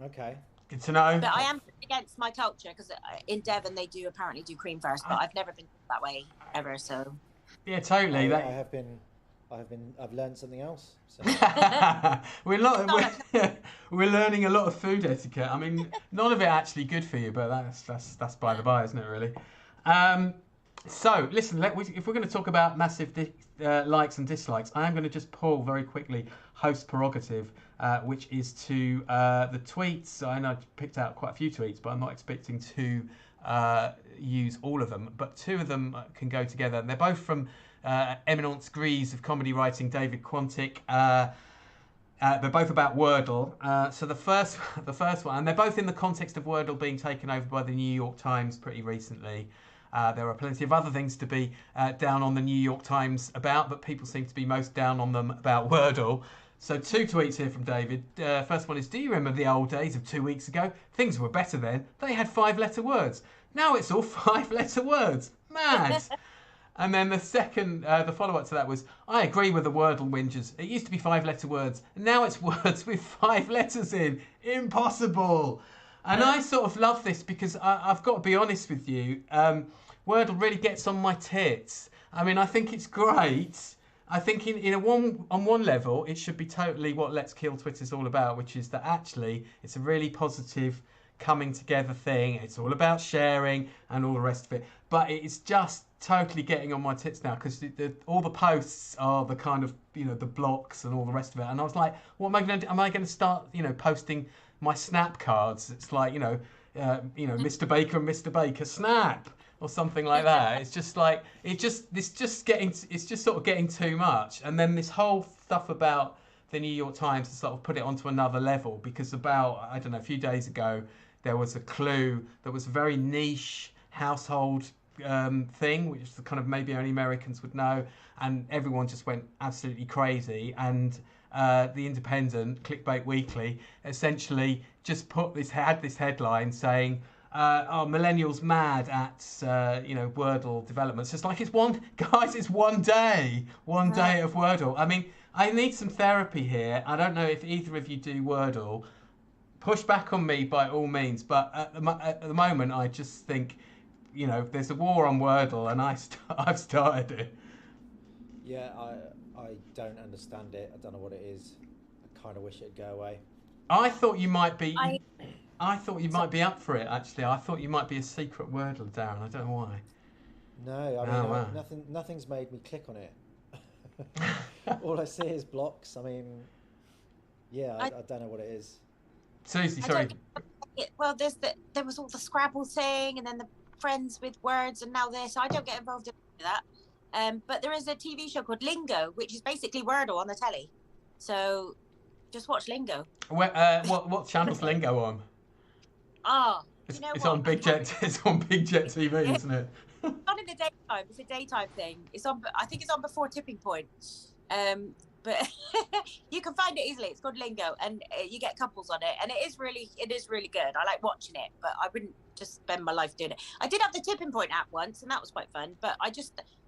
Okay. Good to know. But I am against my culture because in Devon they do apparently do cream first, but I've never been that way ever. So. Yeah, totally. I've learned something else. So. we're learning a lot of food etiquette. I mean, none of it actually good for you, but that's by the by, isn't it? Really. So listen, if we're going to talk about massive likes and dislikes, I am going to just pull very quickly host prerogative, which is to the tweets. I know I picked out quite a few tweets, but I'm not expecting to use all of them. But 2 of them can go together. And they're both from eminent degrees of comedy writing, David Quantick. They're both about Wordle. So the first one, and they're both in the context of Wordle being taken over by the New York Times pretty recently. There are plenty of other things to be down on the New York Times about, but people seem to be most down on them about Wordle. So 2 tweets here from David. First one is, do you remember the old days of 2 weeks ago? Things were better then. They had 5-letter words. Now it's all 5-letter words. Mad. And then the second, the follow-up to that was, I agree with the Wordle whingers. It used to be 5-letter words. And now it's words with 5 letters in. Impossible. And I sort of love this because I've got to be honest with you. Wordle really gets on my tits. I mean, I think it's great. I think on one level, it should be totally what Let's Kill Twitter's all about, which is that actually it's a really positive coming together thing. It's all about sharing and all the rest of it. But it's just totally getting on my tits now because all the posts are the kind of, the blocks and all the rest of it. And I was like, what am I going to do? Am I going to start, posting my snap cards? It's like, Mr. Baker and Mr. Baker snap. Or something like that. It's just like it's just sort of getting too much. And then this whole stuff about the New York Times has sort of put it onto another level because about a few days ago there was a clue that was a very niche household thing, which is the kind of maybe only Americans would know, and everyone just went absolutely crazy. And the Independent, Clickbait Weekly, essentially just had this headline saying, millennials mad at Wordle developments. It's like it's one day of Wordle. I mean, I need some therapy here. I don't know if either of you do Wordle. Push back on me by all means, but at the moment, I just think, there's a war on Wordle, and I've started it. Yeah, I don't understand it. I don't know what it is. I kind of wish it'd go away. I thought you might be. I thought you might be up for it, actually. I thought you might be a secret Wordle, Darren. I don't know why. No, I mean, nothing's made me click on it. All I see is blocks. I mean, I don't know what it is. Suzy, sorry. Well, there was all the Scrabble thing, and then the friends with words, and now this. I don't get involved in that. But there is a TV show called Lingo, which is basically Wordle on the telly. So just watch Lingo. What channel's Lingo on? It's on Big Jet. It's on Big Jet TV, isn't it? It's not in the daytime. It's a daytime thing. It's on. I think it's on before Tipping Point. But you can find it easily. It's called Lingo, and you get couples on it, and it is really good. I like watching it, but I wouldn't just spend my life doing it. I did have the Tipping Point app once, and that was quite fun. But I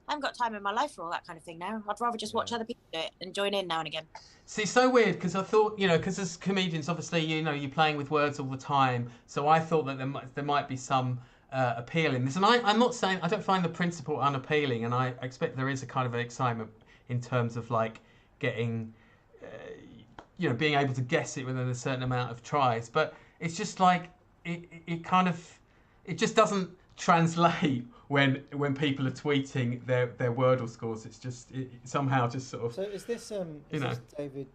haven't got time in my life for all that kind of thing now. I'd rather just watch other people do it and join in now and again. See, it's so weird because I thought, because as comedians, obviously, you're playing with words all the time. So I thought that there might be some appeal in this. And I'm not saying, I don't find the principle unappealing. And I expect there is a kind of excitement in terms of like getting, being able to guess it within a certain amount of tries. But it's just like, it just doesn't translate when people are tweeting their Wordle scores. It's just somehow just sort of. So is this this David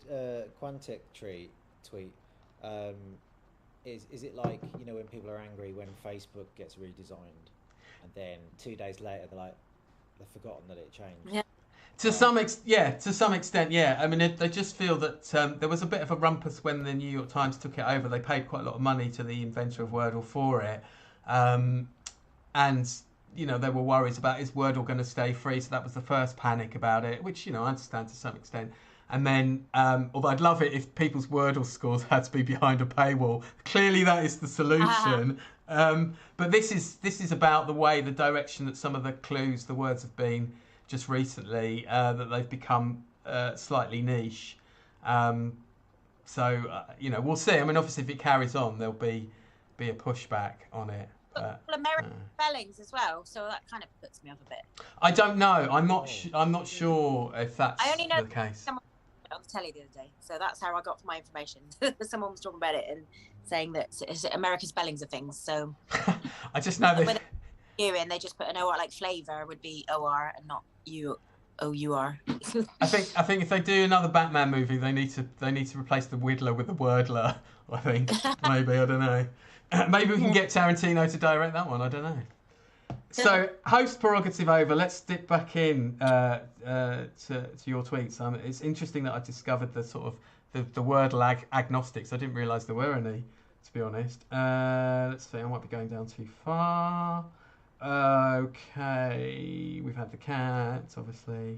Quantick tweet? Is it like when people are angry when Facebook gets redesigned, and then 2 days later they've forgotten that it changed? Yeah. To some extent, yeah. I mean, they just feel that there was a bit of a rumpus when the New York Times took it over. They paid quite a lot of money to the inventor of Wordle for it. And there were worries about, is Wordle going to stay free? So that was the first panic about it, which, I understand to some extent. And then, although I'd love it if people's Wordle scores had to be behind a paywall. Clearly that is the solution. But this is about the direction that some of the clues, the words have been just recently, that they've become slightly niche. So, we'll see. I mean, obviously if it carries on, there'll be a pushback on it. American spellings as well, so that kind of puts me off a bit. I don't know. I'm not sure if that's I only know the case. Someone on the telly the other day, so that's how I got my information. Someone was talking about it and saying that American spellings of things. So I just know that they just put an OR, like flavour would be OR and not OUR. I think if they do another Batman movie, they need to replace the Whittler with the Wordler. I think maybe, I don't know. Maybe we can get Tarantino to direct that one. I don't know. So, host prerogative over. Let's dip back in to your tweets. It's interesting that I discovered the sort of the Wordle agnostics. I didn't realise there were any, to be honest. Let's see. I might be going down too far. Okay, we've had the cats, obviously.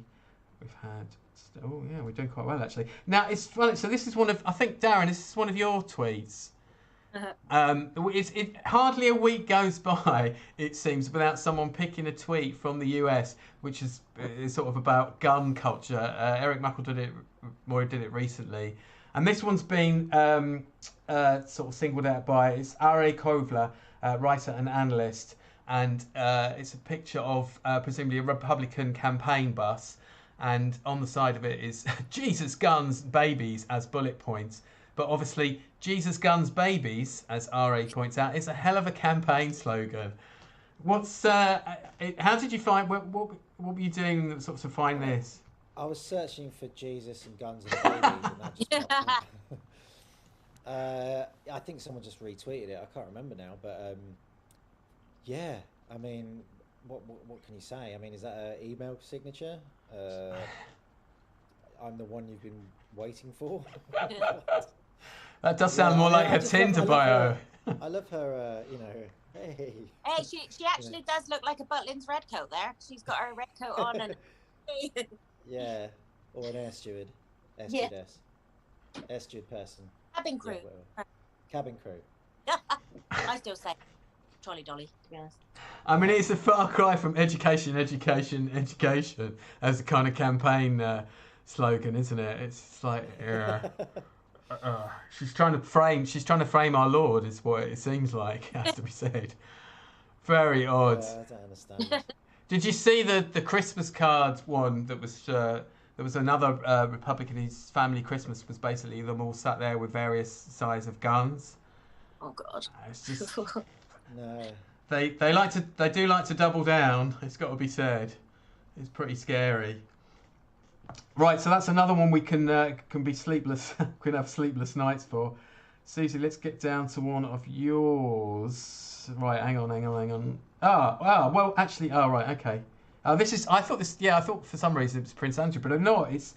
We've had. Oh yeah, we're doing quite well actually. Now it's funny. So this is one of. I think Darren, this is one of your tweets. It hardly a week goes by, it seems, without someone picking a tweet from the US, which is sort of about gun culture. Eric Muckle did it recently, and this one's been sort of singled out by R.A. Kovler, writer and analyst, and it's a picture of presumably a Republican campaign bus, and on the side of it is Jesus, guns, babies as bullet points. But obviously, Jesus, guns, babies, as R.A. points out, is a hell of a campaign slogan. How did you find, what were you doing sort of to find this? I was searching for Jesus and guns and babies, and that just popped up. I think someone just retweeted it. I can't remember now, but yeah. I mean, what can you say? I mean, is that an email signature? I'm the one you've been waiting for. That does sound more like her Tinder bio. I love her, hey. Hey, she actually does look like a Butlins redcoat there. She's got her red coat on and. Yeah, or an air steward. Air steward person. Cabin crew. Yeah, cabin crew. I still say trolley dolly, to be honest. I mean, it's a far cry from education as a kind of campaign slogan, isn't it? It's like, she's trying to frame our Lord, is what it seems like. It has to be said. Very odd. I don't understand. Did you see the Christmas card one that was? There was another Republican. His family Christmas was basically them all sat there with various size of guns. Oh God. It's just no. They do like to double down. It's got to be said. It's pretty scary. Right, so that's another one we can be sleepless. Can have sleepless nights for. Suzy, let's get down to one of yours. Right, hang on. Oh, wow. Well, actually, right, okay. I thought for some reason it was Prince Andrew, but no, it's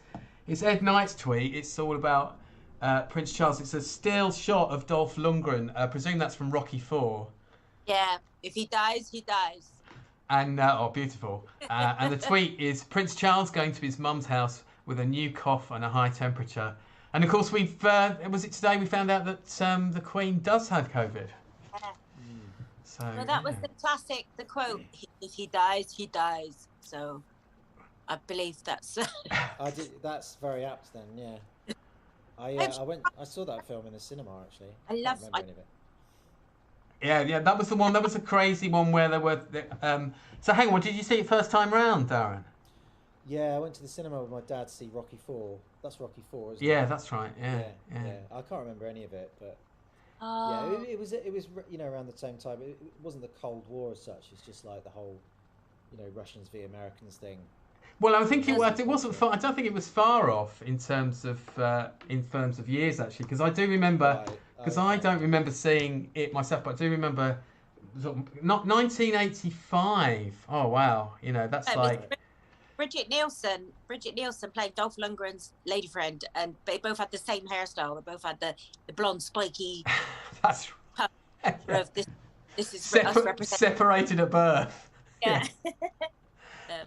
Ed Knight's tweet. It's all about Prince Charles. It's a still shot of Dolph Lundgren. I presume that's from Rocky IV. Yeah, if he dies, he dies. And beautiful. And the tweet is Prince Charles going to his mum's house with a new cough and a high temperature. And of course, was it today we found out that the Queen does have COVID. Yeah. So, well, that was the quote, if he dies, he dies. So I believe that's... That's very apt then, yeah. I saw that film in the cinema, actually. I love any of it. Yeah, that was the one. That was a crazy one where there were... so hang on, did you see it first time round, Darren? Yeah, I went to the cinema with my dad to see Rocky IV. That's Rocky IV, isn't it? Yeah, that's right. Yeah. I can't remember any of it, but... Oh. Yeah, it was around the same time. It wasn't the Cold War as such. It's just like the whole, Russians v Americans thing. Well, I think it wasn't far. I don't think it was far off in terms of years actually, because I do remember. Because I don't remember seeing it myself, but I do remember. Not 1985. Oh wow, that's like. Bridget Nielsen played Dolph Lundgren's lady friend, and they both had the same hairstyle. They both had the blonde spiky. That's right. Yeah. This is us separated at birth. Yeah.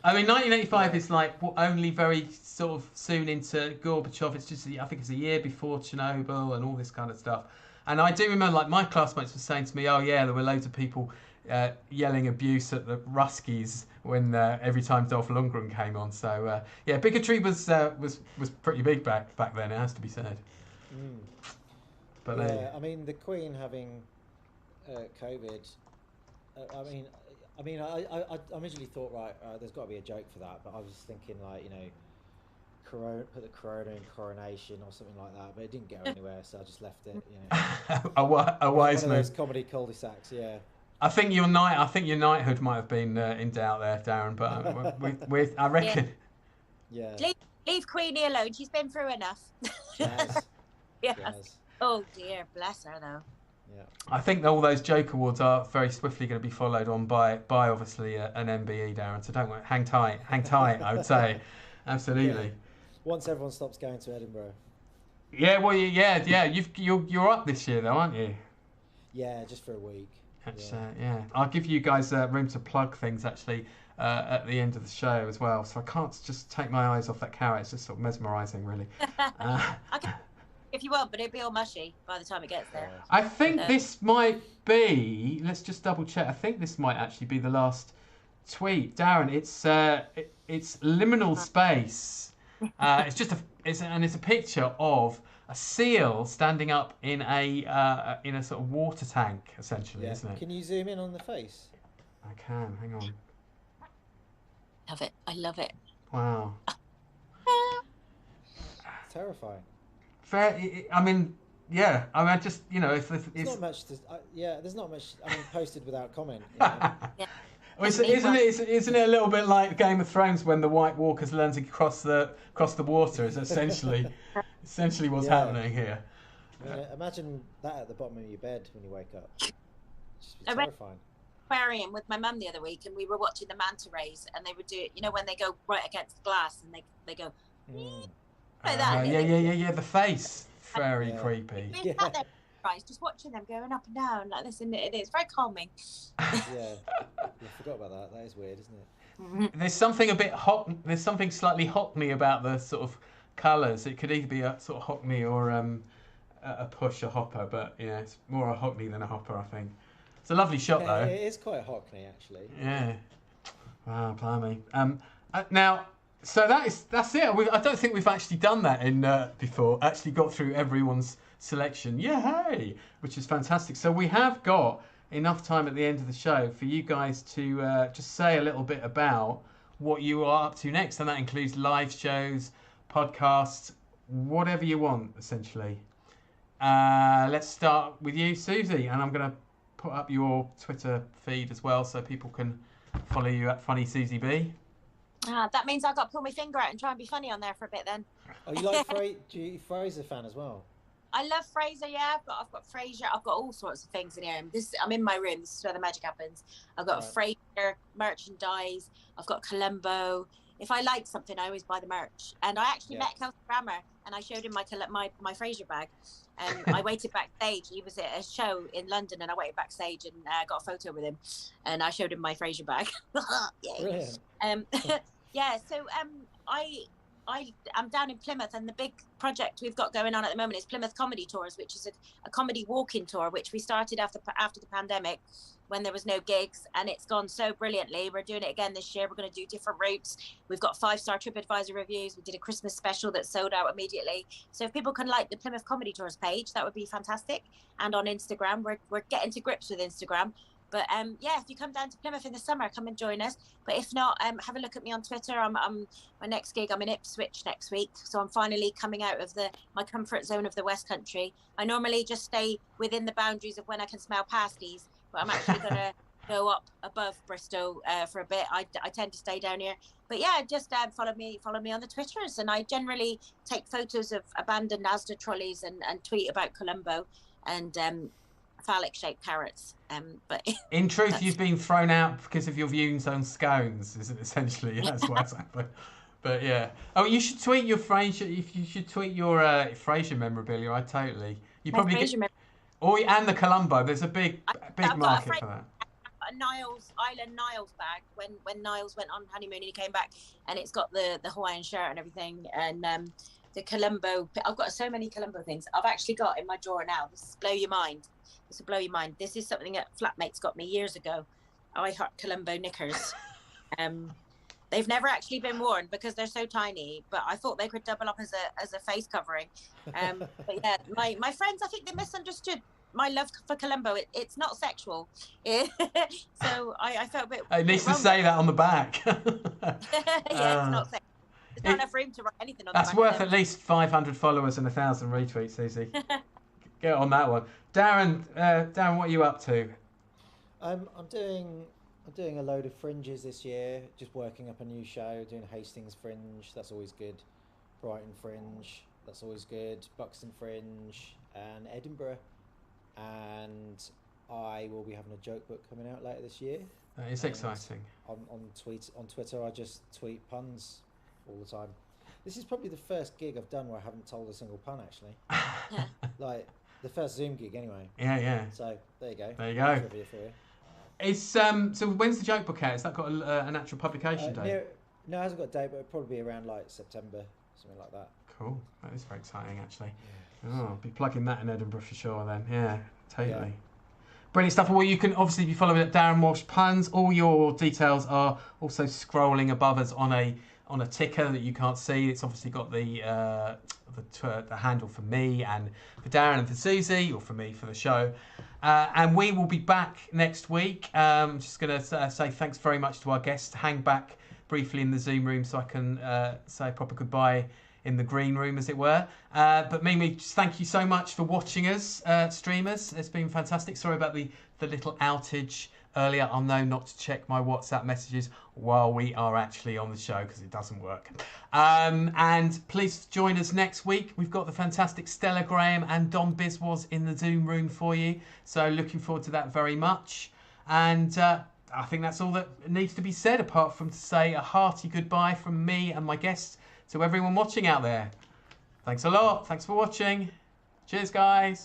I mean, 1985 is like only very sort of soon into Gorbachev. It's just, I think it's a year before Chernobyl and all this kind of stuff. And I do remember, like, my classmates were saying to me, "Oh yeah, there were loads of people yelling abuse at the Ruskies when every time Dolph Lundgren came on." So yeah, bigotry was pretty big back then. It has to be said. But yeah, I mean, the Queen having COVID. I originally thought, right, there's got to be a joke for that, but I was thinking, like, put the corona in coronation or something like that, but it didn't go anywhere, so I just left it. A wise move. One of those comedy cul-de-sacs, yeah. I think your knighthood might have been in doubt there, Darren, but I reckon. Yeah. Leave Queenie alone. She's been through enough. Yes. Yes. Oh dear, bless her though. Yeah. I think all those joke awards are very swiftly going to be followed on by obviously an MBE, Darren. So don't worry, hang tight. I would say, absolutely. Yeah. Once everyone stops going to Edinburgh. Yeah, well, yeah. You're up this year though, aren't you? Yeah, just for a week. Yeah. I'll give you guys room to plug things actually at the end of the show as well. So I can't just take my eyes off that carrot. It's just sort of mesmerising, really. I can, if you want, but it'll be all mushy by the time it gets there. I think this might be. Let's just double check. I think this might actually be the last tweet, Darren. It's liminal space. It's a picture of a seal standing up in a sort of water tank, essentially, isn't it? Can you zoom in on the face? I can. Hang on. Love it. I love it. Wow. It's terrifying. Fair. I mean, yeah. I mean, I just it's not much. There's not much. I mean, posted without comment. Yeah. Well, isn't it a little bit like Game of Thrones when the White Walkers learn to cross the water? Is essentially what's happening here. Imagine that at the bottom of your bed when you wake up. It's terrifying. Aquarium with my mum the other week, and we were watching the manta rays, and they would do it. When they go right against the glass, and they go like that. Yeah. The face, very creepy. We sat there, just watching them going up and down like this, and it's very calming. Yeah, I forgot about that. That is weird, isn't it? There's something a bit There's something slightly Hockney about the sort of colours. It could either be a sort of Hockney or a push, a hopper, but it's more a Hockney than a hopper, I think. It's a lovely shot, though. It is quite Hockney, actually. Yeah. Wow, blimey. Now, so that's it. I don't think we've actually done that before. Actually got through everyone's selection. Yay! Which is fantastic. So we have got enough time at the end of the show for you guys to just say a little bit about what you are up to next, and that includes live shows, podcasts, whatever you want, essentially. Let's start with you, Suzy, and I'm going to put up your Twitter feed as well so people can follow you at Funny Suzy B. That means I've got to pull my finger out and try and be funny on there for a bit then. Oh, you like Fraser fan as well? I love Fraser. Yeah, I've got Fraser. I've got all sorts of things in here. I'm in my room. This is where the magic happens. I've got Fraser merchandise. I've got Colombo. If I like something, I always buy the merch. And I actually met Kelsey Grammer, and I showed him my Fraser bag. I waited backstage. He was at a show in London, and I waited backstage and got a photo with him. And I showed him my Fraser bag. Brilliant. Yeah. So I'm down in Plymouth, and the big project we've got going on at the moment is Plymouth Comedy Tours, which is a comedy walk-in tour, which we started after the pandemic when there was no gigs, and it's gone so brilliantly. We're doing it again this year. We're going to do different routes. We've got 5-star TripAdvisor reviews. We did a Christmas special that sold out immediately. So if people can like the Plymouth Comedy Tours page, that would be fantastic. And on Instagram, we're getting to grips with Instagram. But if you come down to Plymouth in the summer, come and join us. But if not, have a look at me on Twitter. I'm my next gig. I'm in Ipswich next week, so I'm finally coming out of my comfort zone of the West Country. I normally just stay within the boundaries of when I can smell pasties, but I'm actually going to go up above Bristol for a bit. I tend to stay down here. But yeah, just follow me on the Twitters, and I generally take photos of abandoned Asda trolleys and tweet about Colombo and phallic shaped carrots. But in truth, you've been thrown out because of your views on scones, is it essentially? That's what's happened. But yeah. Oh, you should tweet your Fraser. If you should tweet your Fraser memorabilia, I totally. You probably get. And the Colombo. There's a big market for that. Niles bag when Niles went on honeymoon and he came back, and it's got the Hawaiian shirt and everything, and the Colombo. I've got so many Colombo things. I've actually got in my drawer now. This will blow your mind. This is something that flatmates got me years ago. I heart Colombo knickers. They've never actually been worn because they're so tiny, but I thought they could double up as a face covering. But yeah, my friends, I think they misunderstood my love for Colombo. It's not sexual. So I felt a bit. It needs to say that on the back. It's not sexual. There's not enough room to write anything on the back. That's worth at least 500 followers and 1,000 retweets, Suzy. Get on that one. Darren, what are you up to? I'm doing a load of fringes this year. Just working up a new show. Doing Hastings Fringe. That's always good. Brighton Fringe. That's always good. Buxton Fringe and Edinburgh. And I will be having a joke book coming out later this year. That is exciting. On Twitter, I just tweet puns all the time. This is probably the first gig I've done where I haven't told a single pun, actually. Like the first Zoom gig, anyway. Yeah. So there you go. Trivia for you. It's so when's the joke book out? Has that got an actual publication date? No, it hasn't got a date, but it'll probably be around like September, something like that. Cool. That is very exciting, actually. Yeah. Oh, I'll be plugging that in Edinburgh for sure then. Yeah, totally. Yeah. Brilliant stuff. Well, you can obviously be following at Darren Walsh Puns. All your details are also scrolling above us on a ticker that you can't see. It's obviously got the handle for me and for Darren and for Suzy, or for me for the show. And we will be back next week. I'm just going to say thanks very much to our guests. Hang back briefly in the Zoom room so I can say a proper goodbye in the green room, as it were. But Mimi, just thank you so much for watching us, streamers. It's been fantastic. Sorry about the little outage earlier. I'll know not to check my WhatsApp messages while we are actually on the show because it doesn't work. And please join us next week. We've got the fantastic Stella Graham and Dom Biswas in the Zoom room for you. So looking forward to that very much. And I think that's all that needs to be said, apart from to say a hearty goodbye from me and my guests to everyone watching out there. Thanks a lot. Thanks for watching. Cheers, guys.